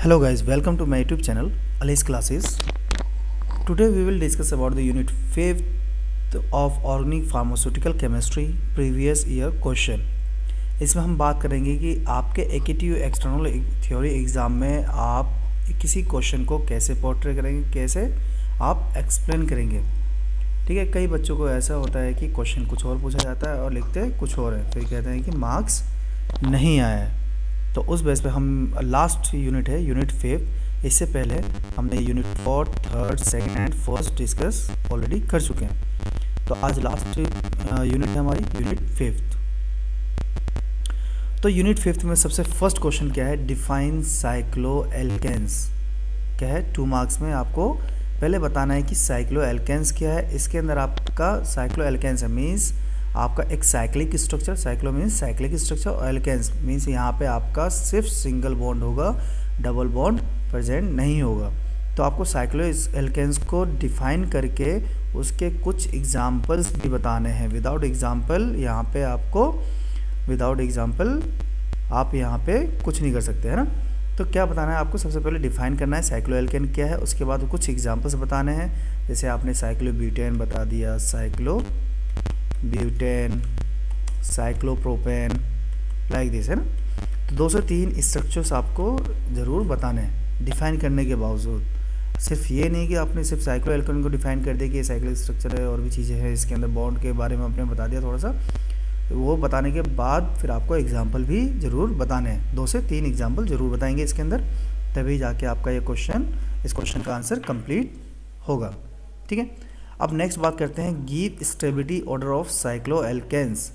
Hello guys, welcome to my YouTube channel Alice Classes. Today we will discuss about the unit 5th of Organic Pharmaceutical Chemistry previous year question. इसमें हम बात करेंगे कि आपके active external theory exam में आप किसी question को कैसे पोर्ट्रे करेंगे, कैसे आप एक्सप्लेन करेंगे। ठीक है, कई बच्चों को ऐसा होता है कि क्वेश्चन कुछ और पूछा जाता है और लिखते कुछ और है, फिर कहते हैं कि मार्क्स नहीं आया है। तो उस बेस पे हम लास्ट यूनिट है यूनिट 5, इससे पहले हमने unit 4, 3rd, 2nd and 1st discuss already कर चुके हैं। तो आज लास्ट यूनिट है हमारी यूनिट 5th। तो यूनिट 5th में सबसे फर्स्ट क्वेश्चन क्या है, डिफाइन साइक्लोएल्केन्स। क्या है, 2 मार्क्स में आपको पहले बताना है कि साइक्लोएल्केन्स क्या है। इसके अंदर आपका साइक्लोएल्केन्स है मीन्स आपका एक cyclic structure, cyclo means cyclic structure, और एल्केन्स मीन्स यहाँ पे आपका सिर्फ सिंगल बॉन्ड होगा, डबल बॉन्ड प्रेजेंट नहीं होगा। तो आपको साइक्लो एल्केन्स को डिफाइन करके उसके कुछ एग्जाम्पल्स भी बताने हैं। विदाउट एग्जाम्पल यहाँ पे आपको आप यहाँ पे कुछ नहीं कर सकते, है ना। तो क्या बताना है आपको, सबसे पहले डिफाइन करना है साइक्लो एल्केन क्या है, उसके बाद कुछ एग्जाम्पल्स बताने हैं। जैसे आपने साइक्लोब्यूटेन बता दिया, साइक्लोब्यूटेन, साइक्लोप्रोपेन, लाइक दिस, है ना। तो 2 से 3 स्ट्रक्चर्स आपको ज़रूर बताने हैं डिफाइन करने के बावजूद। सिर्फ ये नहीं कि आपने सिर्फ साइक्लो एल्केन को डिफाइन कर दिया कि ये साइक्लिक स्ट्रक्चर है और भी चीज़ें हैं इसके अंदर, बॉन्ड के बारे में आपने बता दिया थोड़ा सा। तो वो बताने के बाद फिर आपको एग्जाम्पल भी ज़रूर बताने हैं, 2 से 3 एग्जाम्पल ज़रूर बताएंगे इसके अंदर, तभी जाके आपका ये इस क्वेश्चन का आंसर कंप्लीट होगा। ठीक है, अब नेक्स्ट बात करते हैं, give stability order of cycloalkenes.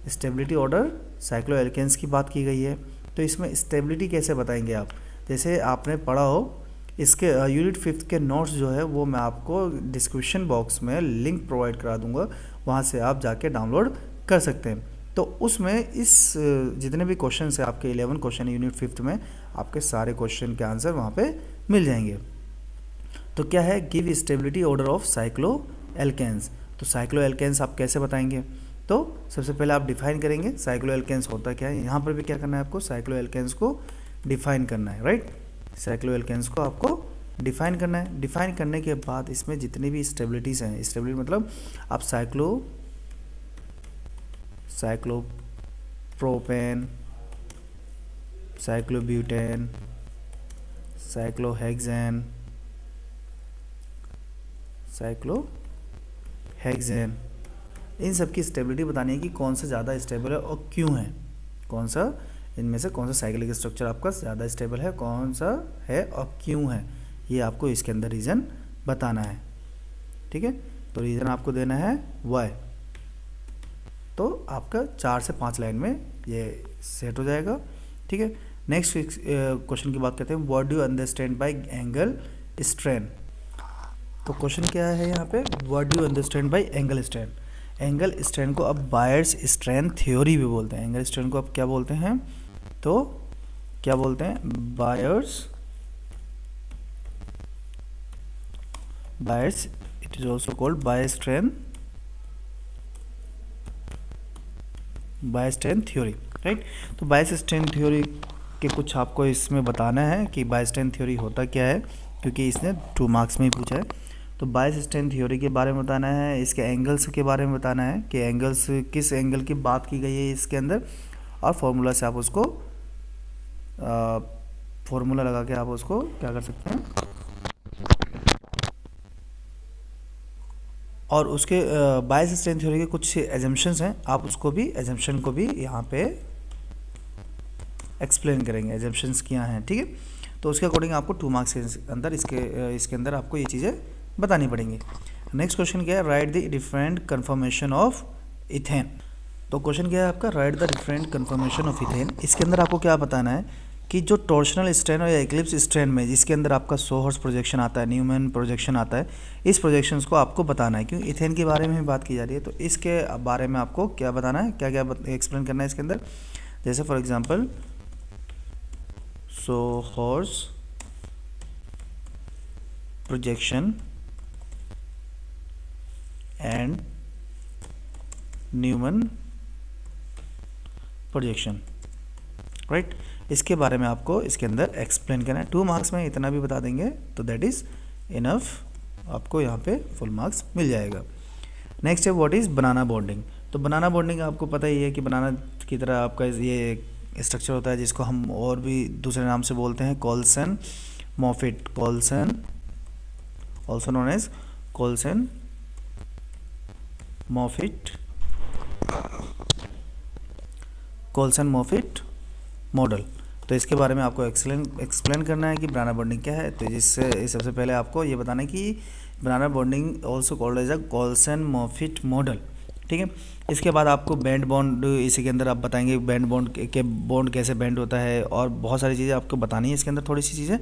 Stability order cycloalkenes की बात की गई है, तो इसमें स्टेबिलिटी कैसे बताएंगे आप। जैसे आपने पढ़ा हो, इसके यूनिट 5 के नोट्स जो है वो मैं आपको डिस्क्रिप्शन बॉक्स में लिंक प्रोवाइड करा दूंगा, वहाँ से आप जाके डाउनलोड कर सकते हैं। तो उसमें इस जितने भी क्वेश्चन है आपके 11 क्वेश्चन यूनिट 5 में, आपके सारे क्वेश्चन के आंसर वहाँ पे मिल जाएंगे। तो क्या है, give stability order of cycloalkenes. तो साइक्लोएल्केन्स आप कैसे बताएंगे, तो सबसे पहले आप डिफाइन करेंगे साइक्लोएल्केन्स होता क्या है। यहाँ पर भी क्या करना है आपको, साइक्लोएल्केन्स को डिफाइन करना है, राइट। साइक्लोएल्केन्स को आपको डिफाइन करना है। डिफाइन करने के बाद इसमें जितनी भी स्टेबिलिटीज़ हैं, स्टेबिलिटी मतलब आप साइक्लोप्रोपेन, साइक्लोब्यूटेन, साइक्लोहेक्सेन, इन सब की स्टेबिलिटी बतानी है कि कौन सा ज़्यादा स्टेबल है और क्यों है, कौन सा इनमें से कौन सा साइक्लिक स्ट्रक्चर आपका ज़्यादा स्टेबल है, कौन सा है और क्यों है, ये आपको इसके अंदर रीज़न बताना है। ठीक है, तो रीज़न आपको देना है वाई। तो आपका 4 से 5 लाइन में ये सेट हो जाएगा। ठीक है, नेक्स्ट क्वेश्चन की बात करते हैं, what do you understand by angle strain. तो क्वेश्चन क्या है यहाँ पे, what do you understand by angle strain. Angle strain को अब बायर्स स्ट्रेन थ्योरी भी बोलते हैं। एंगल स्ट्रेन को अब क्या बोलते हैं, तो क्या बोलते हैं, buyers, it is also called buyers strain theory, right. तो बायर्स स्ट्रेन थ्योरी के कुछ आपको इसमें बताना है कि बायर्स स्ट्रेन थ्योरी होता क्या है, क्योंकि इसने 2 मार्क्स में ही पूछा है। तो बायर्स स्ट्रेन थ्योरी के बारे में बताना है, इसके एंगल्स के बारे में बताना है कि एंगल्स किस एंगल की बात की गई है इसके अंदर, और फॉर्मूला से आप उसको फॉर्मूला लगा के आप उसको क्या कर सकते हैं, और उसके बायर्स स्ट्रेन थ्योरी के कुछ एजम्पशंस हैं, आप उसको भी एजम्पशन को भी यहाँ पे एक्सप्लेन करेंगे, एजम्पशंस क्या हैं। ठीक है, तो उसके अकॉर्डिंग आपको 2 मार्क्स के अंदर इसके अंदर आपको ये चीज़ें बतानी पड़ेंगी। नेक्स्ट क्वेश्चन क्या है, right the different confirmation of ethane. तो क्वेश्चन क्या है आपका, right the different confirmation of ethane. इसके अंदर आपको क्या बताना है कि जो टॉर्शनल स्ट्रेन और या एक्लिप्स स्ट्रेन में जिसके अंदर आपका सोहर्स प्रोजेक्शन आता है, न्यूमैन प्रोजेक्शन आता है, इस प्रोजेक्शंस को आपको बताना है, क्योंकि इथेन के बारे में ही बात की जा रही है। तो इसके बारे में आपको क्या बताना है, क्या क्या एक्सप्लेन करना है इसके अंदर। जैसे for example, sawhorse projection and Newman projection, right. इसके बारे में आपको इसके अंदर एक्सप्लेन करना है। 2 मार्क्स में इतना भी बता देंगे तो दैट इज़ इनफ, आपको यहाँ पे फुल मार्क्स मिल जाएगा। नेक्स्ट है व्हाट इज़ बनाना बॉन्डिंग। तो बनाना बॉन्डिंग आपको पता ही है कि बनाना की तरह आपका ये स्ट्रक्चर होता है जिसको हम और भी दूसरे नाम से बोलते हैं Coulson Moffitt, Coulson also known as Coulson Moffitt, Coulson Moffitt model. तो इसके बारे में आपको एक्सप्लेन करना है कि बनाना बॉन्डिंग क्या है। तो जिससे सबसे पहले आपको ये बताना है कि banana bonding also called as a Coulson Moffitt model, ठीक है। इसके बाद आपको बैंड बॉन्ड, इसी के अंदर आप बताएंगे बैंड बॉन्ड के बॉन्ड कैसे बैंड होता है और बहुत सारी चीज़ें आपको बतानी है इसके अंदर, थोड़ी सी चीज़ें।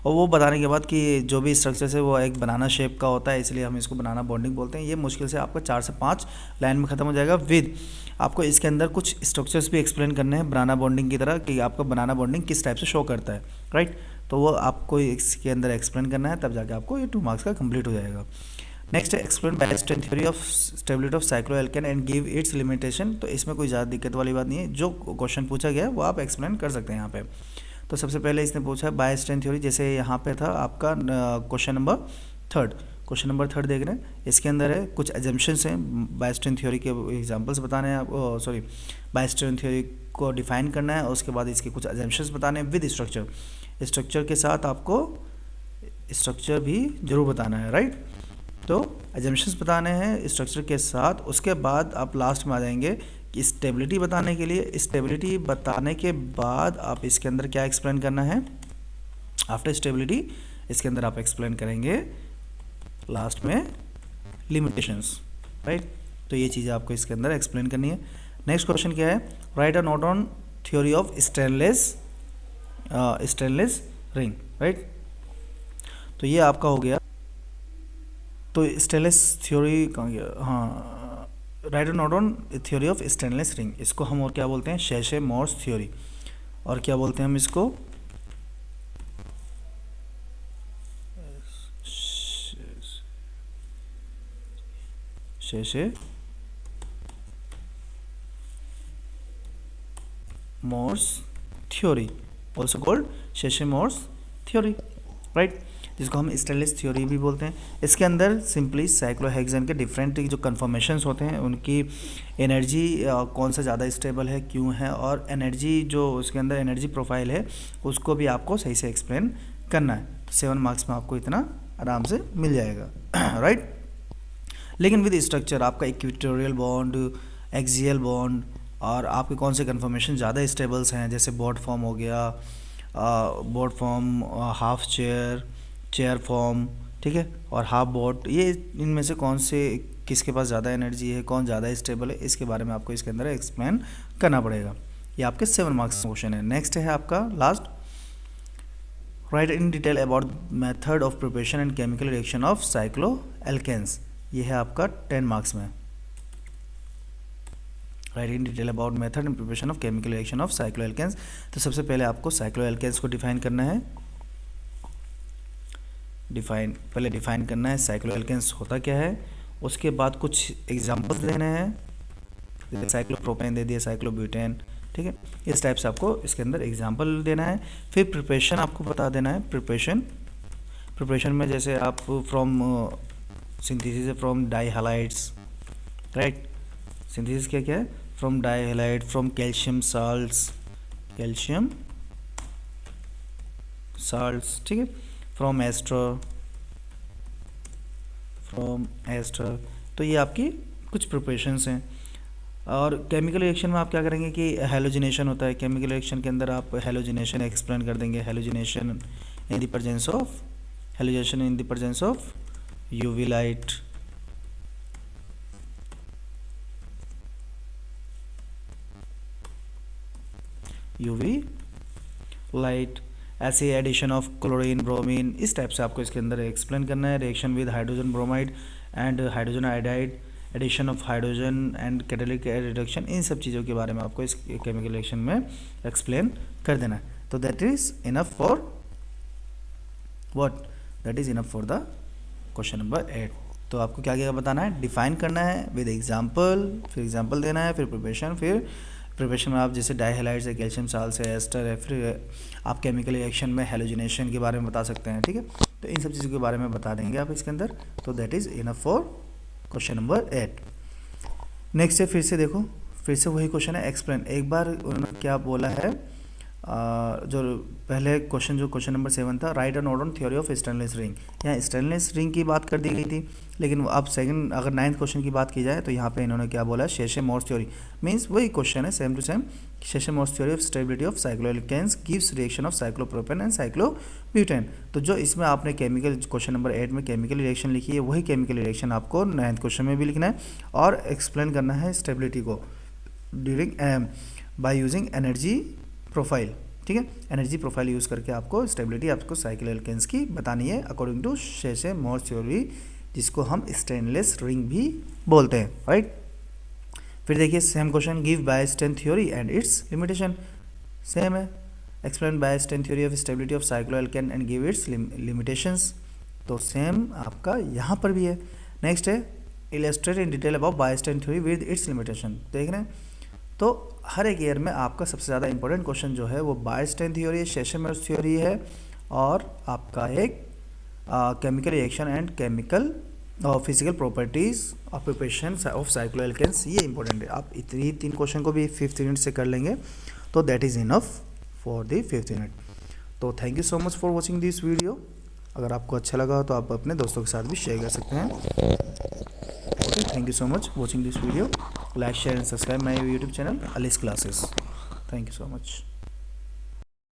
और वो बताने के बाद कि जो भी स्ट्रक्चर है वो एक बनाना शेप का होता है, इसलिए हम इसको बनाना बॉन्डिंग बोलते हैं। ये मुश्किल से आपका 4 से 5 लाइन में ख़त्म हो जाएगा। विद आपको इसके अंदर कुछ स्ट्रक्चर्स भी एक्सप्लेन करने हैं बनाना बॉन्डिंग की तरह कि आपका बनाना बॉन्डिंग किस टाइप से शो करता है, राइट। तो वो आपको इसके अंदर एक्सप्लेन करना है, तब जाके आपको ये 2 मार्क्स का कंप्लीट हो जाएगा। नेक्स्ट है explain Baeyer strain theory of stability of cycloalkane and give its limitation. तो इसमें कोई ज़्यादा दिक्कत वाली बात नहीं है, जो क्वेश्चन पूछा गया है वो आप एक्सप्लेन कर सकते हैं यहाँ पे। तो सबसे पहले इसने पूछा है बायस्टेन थ्योरी, जैसे यहाँ पे था आपका क्वेश्चन नंबर 3 देख रहे हैं। इसके अंदर है कुछ एजम्पशंस हैं, बायस्टेन थ्योरी के एग्जांपल्स बताने हैं आपको, सॉरी बायस्टेन थ्योरी को डिफाइन करना है, उसके बाद इसके कुछ एजम्पशंस बताने हैं विद स्ट्रक्चर के साथ आपको स्ट्रक्चर भी जरूर बताना है, राइट। तो एजम्पशंस बताने हैं स्ट्रक्चर के साथ। उसके बाद आप लास्ट में आ जाएंगे कि स्टेबिलिटी बताने के लिए। स्टेबिलिटी बताने के बाद आप इसके अंदर क्या एक्सप्लेन करना है, आफ्टर स्टेबिलिटी इसके अंदर आप एक्सप्लेन करेंगे लास्ट में लिमिटेशंस, राइट। तो ये चीज़ें आपको इसके अंदर एक्सप्लेन करनी है। नेक्स्ट क्वेश्चन क्या है, right a note on theory of stainless ring, right. तो ये आपका हो गया। तो स्टेनलेस थ्योरी कहाँ गया, हाँ, right note on theory of stainless ring, इसको हम और क्या बोलते हैं, शेशे मोर्स थ्योरी, और क्या बोलते हैं हम इसको, Sachse Mohr theory, also called Sachse Mohr theory, right, जिसको हम स्टेनलेस थ्योरी भी बोलते हैं। इसके अंदर सिंपली साइक्लोहेक्सेन के डिफरेंट जो कन्फर्मेशंस होते हैं उनकी एनर्जी कौन सा ज़्यादा स्टेबल है, क्यों है, और एनर्जी जो उसके अंदर एनर्जी प्रोफाइल है उसको भी आपको सही से एक्सप्लेन करना है। तो 7 मार्क्स में आपको इतना आराम से मिल जाएगा, राइट। लेकिन विद स्ट्रक्चर आपका इक्वेटोरियल बॉन्ड, एक्सियल बॉन्ड, और आपके कौन से कन्फर्मेशन ज़्यादा स्टेबल्स हैं, जैसे बोट फॉर्म हो गया, boat form, half chair form, ठीक है, और हाफ बोट, ये इनमें से कौन से किसके पास ज़्यादा एनर्जी है, कौन ज़्यादा स्टेबल है, इसके बारे में आपको इसके अंदर एक्सप्लेन करना पड़ेगा। ये आपके 7 मार्क्स क्वेश्चन है। नेक्स्ट है आपका last, right in detail about method of preparation and chemical reaction of cycloalkenes. ये है आपका 10 मार्क्स में। Right in detail about method and preparation of chemical reaction of cycloalkenes. तो सबसे पहले आपको साइक्लोएल्केन्स को डिफाइन करना है। पहले डिफाइन करना है साइक्लोएल्केन्स होता क्या है, उसके बाद कुछ एग्जांपल्स देने हैं, साइक्लोप्रोपेन दे दिया, साइक्लोब्यूटेन, ठीक है, इस टाइप से आपको इसके अंदर एग्जांपल देना है। फिर प्रिपरेशन आपको बता देना है। प्रिपरेशन में जैसे आप from synthesis from dihalides, right, synthesis क्या क्या है, from dihalide, from calcium salts, ठीक है, फ्रॉम एस्टर, तो ये आपकी कुछ प्रिपरेशंस हैं। और केमिकल रिएक्शन में आप क्या करेंगे कि हेलोजिनेशन होता है, केमिकल रिएक्शन के अंदर आप हेलोजिनेशन एक्सप्लेन कर देंगे, halogenation in the presence of UV light, ऐसे एडिशन ऑफ क्लोरीन, ब्रोमीन, इस टाइप से आपको इसके अंदर एक्सप्लेन करना है। Reaction with hydrogen bromide and hydrogen iodide, addition of hydrogen and catalytic reduction, इन सब चीज़ों के बारे में आपको इस केमिकल रिएक्शन में एक्सप्लेन कर देना है। तो that is enough for the question number 8। तो आपको क्या क्या बताना है, डिफाइन करना है विद एग्जाम्पल, फिर एग्जाम्पल देना है, फिर प्रिपरेशन, फिर प्रिपरेशन में आप जैसे डाईहैलाइड्स है, कैल्शियम साल्ट्स है, एस्टर है, फिर आप केमिकल रिएक्शन में हैलोजिनेशन के बारे में बता सकते हैं, ठीक है। तो इन सब चीज़ों के बारे में बता देंगे आप इसके अंदर। तो that is enough for question number 8। Next है, फिर से देखो, फिर से वही क्वेश्चन है, एक्सप्लेन। एक बार उन्होंने क्या बोला है, जो पहले क्वेश्चन, जो क्वेश्चन नंबर 7 था, right a note on theory of stainless ring. यहाँ स्टेनलेस रिंग की बात कर दी गई थी, लेकिन अब सेकंड अगर 9th क्वेश्चन की बात की जाए तो यहाँ पे इन्होंने क्या बोला, शेशे-मोर्स थ्योरी। मीन्स वही क्वेश्चन है same to same, Sachse Mohr theory of stability of cycloalkanes gives reaction of cyclopropane and cyclobutane. तो जो इसमें आपने केमिकल, क्वेश्चन नंबर 8 में केमिकल रिएक्शन लिखी है, वही केमिकल रिएक्शन आपको 9th क्वेश्चन में भी लिखना है और एक्सप्लेन करना है स्टेबिलिटी को during by using energy profile, ठीक है। एनर्जी प्रोफाइल यूज़ करके आपको स्टेबिलिटी आपको साइक्लोएल्केन्स की बतानी है अकॉर्डिंग टू शेशे-मोर्स थ्योरी, जिसको हम स्टेनलेस रिंग भी बोलते हैं, राइट। फिर देखिए same question, give Baeyer strain theory and its limitation. Same है, explain Baeyer strain theory of stability of cycloalkane and give its limitations. तो सेम आपका यहाँ पर भी है। नेक्स्ट है, illustrate in detail about Baeyer strain theory with its limitation. देख रहे हैं, तो हर एक ईयर में आपका सबसे ज़्यादा इंपॉर्टेंट क्वेश्चन जो है वो बायस्टेन थ्योरी है, शेशे-मोर्स थ्योरी है, और आपका एक chemical reaction and chemical physical properties of preparation of cycloalkenes, ये इंपॉर्टेंट है। आप इतनी 3 क्वेश्चन को भी 5th यूनिट से कर लेंगे तो that is enough for the 5th unit. तो thank you so much for watching this video. अगर आपको अच्छा लगा तो आप अपने दोस्तों के साथ भी शेयर कर सकते हैं। Okay, thank you so much watching this video. Like, share and subscribe my YouTube channel, Alice Classes. Thank you so much.